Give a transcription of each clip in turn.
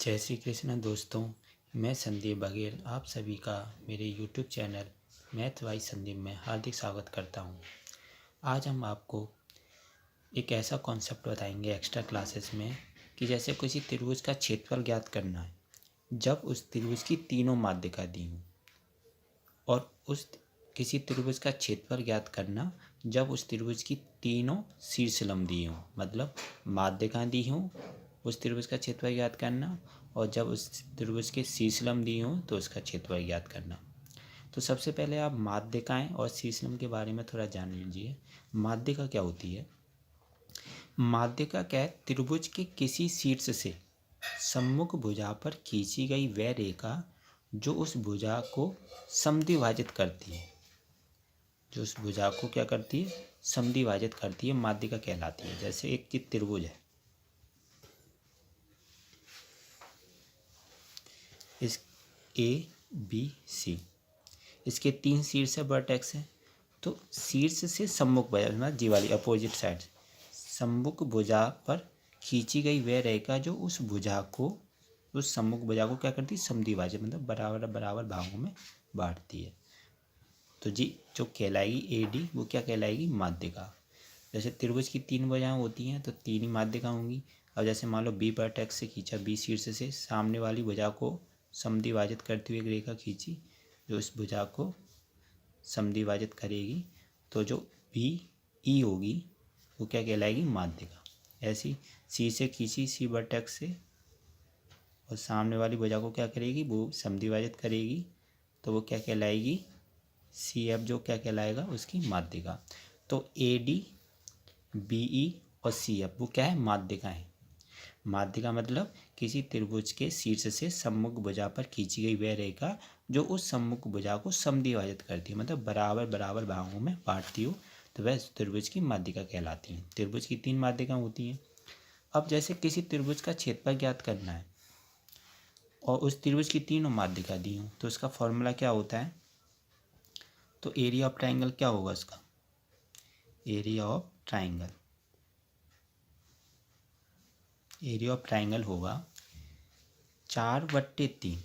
जय श्री कृष्ण दोस्तों। मैं संदीप बघेल आप सभी का मेरे YouTube channel math by Sandeep में हार्दिक स्वागत करता हूं। आज हम आपको एक ऐसा कॉन्सेप्ट बताएंगे एक्स्ट्रा क्लासेस में कि जैसे किसी त्रिभुज का क्षेत्रफल ज्ञात करना है जब उस त्रिभुज की तीनों माध्यिका दी हों, और उस किसी त्रिभुज का क्षेत्रफल ज्ञात करना जब उस त्रिभुज की तीनों शीर्ष लंब दी हों, मतलब माध्यिकाएं दी हों उस त्रिभुज का क्षेत्रफल ज्ञात करना, और जब उस त्रिभुज के शीर्ष लंब दी हों तो उसका क्षेत्रफल ज्ञात करना। तो सबसे पहले आप माध्यिकाएं और शीर्ष लंब के बारे में थोड़ा जान लीजिए। माध्यिका क्या होती है? माध्यिका क्या है? त्रिभुज के किसी शीर्ष से सम्मुख भुजा पर खींची गई वह रेखा जो उस भुजा को समद्विभाजित करती है, जो उस भुजा को क्या करती है? समद्विभाजित करती है, माध्यिका कहलाती है। जैसे एक त्रिभुज है, इस ए बी सी, इसके तीन शीर्ष है, वर्टेक्स है। तो शीर्ष से सम्मुख भुजा, मतलब जी वाली अपोजिट साइड, सम्मुख भुजा पर खींची गई वह रेखा जो उस भुजा को, उस सम्मुख भुजा को क्या करती है? समद्विभाजित, मतलब बराबर बराबर भागों में बांटती है। तो जी जो कहलाएगी ए डी वो क्या कहलाएगी? माध्यिका। जैसे त्रिभुज की तीन भुजाएं होती हैं तो तीन ही माध्यिका होंगी। अब जैसे मान लो बी वर्टेक्स से खींचा, बी शीर्ष से सामने वाली भुजा को समद्विभाजित करती हुई एक रेखा खींची जो इस भुजा को समद्विभाजित करेगी, तो जो बी ई होगी वो क्या कहलाएगी? माध्यिका। ऐसी सी से खींची, सी वर्टेक्स से, और सामने वाली भुजा को क्या करेगी? वो समद्विभाजित करेगी, तो वो क्या कहलाएगी? सी एफ, जो क्या कहलाएगा? उसकी माध्यिका। तो ए डी, बी ई और सी एफ वो क्या है? माध्यिका है। माध्यिका मतलब किसी त्रिभुज के शीर्ष से सम्मुख भुजा पर खींची गई वह रेखा जो उस सम्मुख भुजा को समद्विभाजित करती है, मतलब बराबर बराबर भागों में बांटती हो, तो वह त्रिभुज की माध्यिका कहलाती है। त्रिभुज की तीन माध्यिका होती हैं। अब जैसे किसी त्रिभुज का क्षेत्रफल ज्ञात करना है और उस त्रिभुज की तीनों माध्यिका दी हो, तो उसका फॉर्मूला क्या होता है? तो एरिया ऑफ ट्राइंगल क्या होगा उसका? Area of triangle, area of triangle होगा 4/3,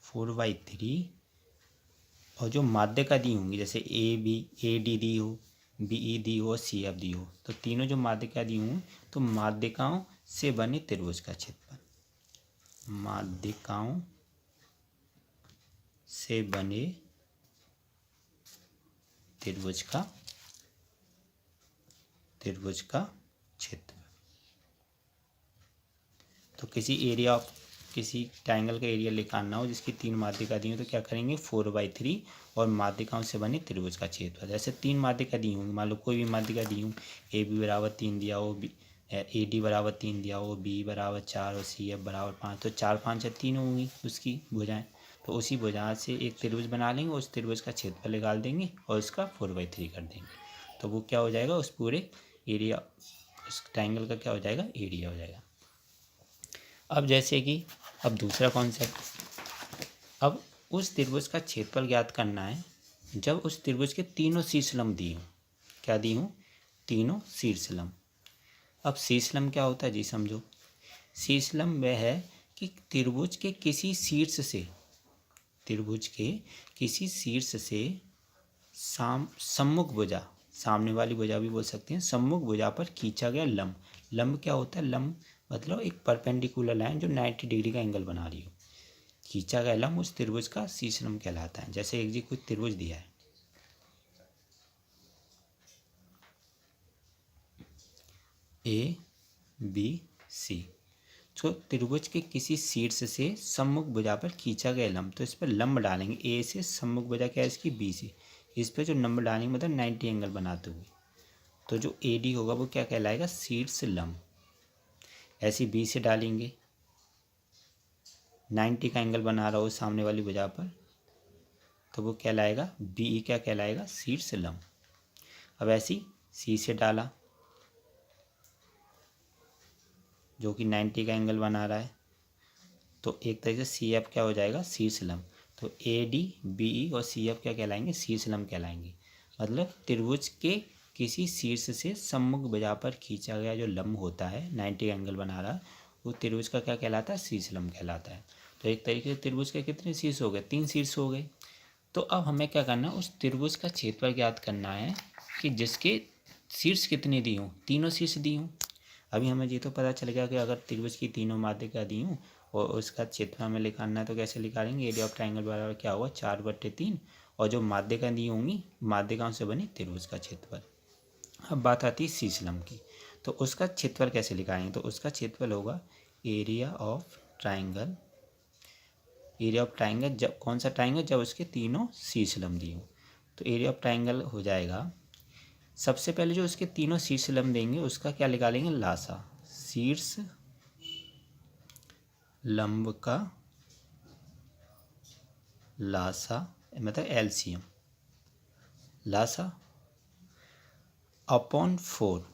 4/3, और जो माध्यिका दी होंगी जैसे ए बी, ए डी दी हो, बी ई दी हो, सी एफ दी हो, तो तीनों जो माध्यिका दी हों तो माध्यिकाओं से बने त्रिभुज का क्षेत्रफल, माध्यिकाओं से बने त्रिभुज का क्षेत्रफल। तो किसी ट्रायंगल का एरिया निकालना हो जिसकी तीन माध्यिका दी हो तो क्या करेंगे? 4/3 और माध्यिकाओं से बने त्रिभुज का क्षेत्रफल। जैसे तीन माध्यिका दी होंगी, मान लो कोई भी माध्यिका दी हो, ए बी बराबर 3 दिया हो, ए डी बराबर 3 दिया हो, बी बराबर 4 और सी एफ बराबर 5, तो 4 5 या 3 होंगी उसकी भुजाएं। तो उसी भुजा से एक त्रिभुज बना लेंगे, उस त्रिभुज का क्षेत्रफल निकाल देंगे और उसका 4/3 कर देंगे, तो वो क्या हो जाएगा? उस पूरे एरिया, उस ट्रायंगल का क्या हो जाएगा? एरिया हो जाएगा। अब जैसे कि अब दूसरा कॉन्सेप्ट, अब उस त्रिभुज का क्षेत्रफल ज्ञात करना है जब उस त्रिभुज के तीनों शीर्ष लंब दी हों। क्या दी हों? तीनों शीर्ष लंब। अब शीर्ष लंब क्या होता है जी? समझो, शीर्ष लंब वह है कि त्रिभुज के किसी शीर्ष से, त्रिभुज के किसी शीर्ष से सम्मुख भुजा, सामने वाली भुजा भी बोल सकते हैं, सम्मुख भुजा पर खींचा गया लंब। लंब क्या होता है? लंब मतलब एक परपेंडिकुलर लाइन जो 90 डिग्री का एंगल बना रही हो। खींचा गया लंब उस त्रिभुज का शीर्ष लंब कहलाता है। जैसे एक जी कोई त्रिभुज दिया है, ए बी सी, तो त्रिभुज के किसी शीर्ष से सम्मुख भुजा पर खींचा गया लंब, तो इस पर लंब डालेंगे। ए से सम्मुख भुजा क्या है इसकी? बी से, इस पर जो लंब डालेंगे मतलब 90 एंगल बनाते हुए, तो जो ए डी होगा वो क्या कहलाएगा? शीर्ष लंब। ऐसे बी से डालेंगे, 90 का एंगल बना रहा हो सामने वाली भुजा पर, तो वो कहलाएगा बी ई, क्या कहलाएगा? शीर्ष लंब। अब ऐसी सी से डाला जो कि 90 का एंगल बना रहा है, तो एक तरीके से सी एफ क्या हो जाएगा? शीर्ष लंब। तो ए डी, बी ई और सी एफ क्या कहलाएंगे? शीर्ष लंब कहलाएंगे। मतलब त्रिभुज के किसी शीर्ष से सम्मुख भुजा पर खींचा गया जो लंब होता है, 90 का एंगल बना रहा, वो त्रिभुज का क्या कहलाता है, शीर्षलंब कहलाता है। तो एक तरीके से त्रिभुज के कितने शीर्ष हो गए, 3 शीर्ष हो गए। तो अब हमें क्या करना है, उस त्रिभुज का क्षेत्रफल ज्ञात करना है कि जिसके शीर्ष कितने दी हों, तीनों शीर्ष दी हों। अभी हमें ये तो पता चल गया कि अगर त्रिभुज की तीनों माध्यिका दी हूँ और उसका क्षेत्रफल हमें निकालना है तो कैसे निकालेंगे, एरिया ऑफ ट्राइंगल बराबर क्या होगा, 4/3, और जो माध्यिका दी होंगी माध्यिकाओं से बनी त्रिभुज का क्षेत्रफल। अब बात आती है शीर्षलंब की, तो उसका क्षेत्रफल कैसे निकालेंगे, तो उसका क्षेत्रफल होगा area of triangle. Area of triangle जब कौन सा ट्राइंगल, जब उसके तीनों शीर्षलंब दी हो। तो एरिया ऑफ ट्राइंगल हो जाएगा, सबसे पहले जो उसके तीनों शीर्षलंब देंगे उसका क्या निकालेंगे, लासा, शीर्ष लंब का लासा मतलब एलसीएम, लासा अपॉन 4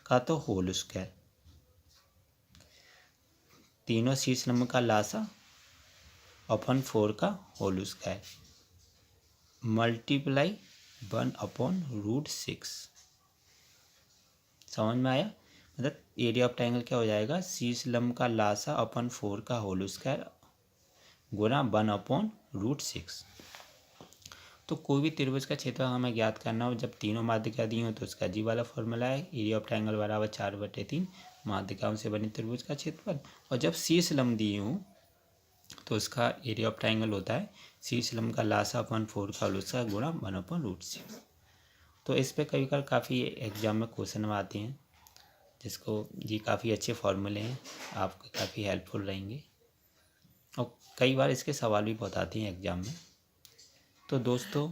का तो होल स्क्वायर, तीनों शीर्षलंब का लासा अपॉन 4 का होल स्क्वायर मल्टीप्लाई 1/√6। समझ में आया, मतलब एरिया ऑफ ट्राइंगल क्या हो जाएगा, शीर्षलंब का लासा अपॉन 4 का होल स्क्वायर गुना 1/√6। तो कोई भी त्रिभुज का क्षेत्रफल हमें ज्ञात करना हो, जब तीनों माध्यिका दी हो तो उसका जी वाला फॉर्मूला है, एरिया ऑफ ट्राइंगल बराबर 4/3 माध्यिकाओं से बने त्रिभुज का क्षेत्रफल। और जब शीर्षलंब दिए हों तो उसका एरिया ऑफ ट्राइंगल होता है शीर्षलंब का लासा अपॉन 4 का होल स्क्वायर गुणा 1/√6। तो इस पे कभी कभी काफ़ी एग्जाम में क्वेश्चन आते हैं, जिसको जी काफ़ी अच्छे फॉर्मूले हैं, आपको काफ़ी हेल्पफुल रहेंगे, और कई बार इसके सवाल भी बहुत आते हैं एग्ज़ाम में। तो दोस्तों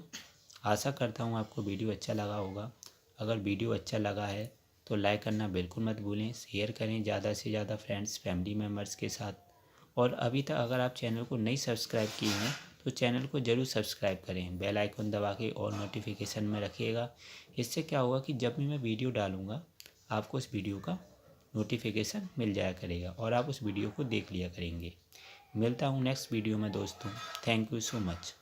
आशा करता हूँ आपको वीडियो अच्छा लगा होगा। अगर वीडियो अच्छा लगा है तो लाइक करना बिल्कुल मत भूलें, शेयर करें ज़्यादा से ज़्यादा फ्रेंड्स फैमिली मेम्बर्स के साथ। और अभी तक अगर आप चैनल को नहीं सब्सक्राइब किए हैं तो चैनल को ज़रूर सब्सक्राइब करें, बेल आइकन दबा के और नोटिफिकेशन में रखिएगा। इससे क्या होगा कि जब भी मैं वीडियो डालूँगा आपको उस वीडियो का नोटिफिकेशन मिल जाया करेगा और आप उस वीडियो को देख लिया करेंगे। मिलता हूँ नेक्स्ट वीडियो में दोस्तों, थैंक यू सो मच।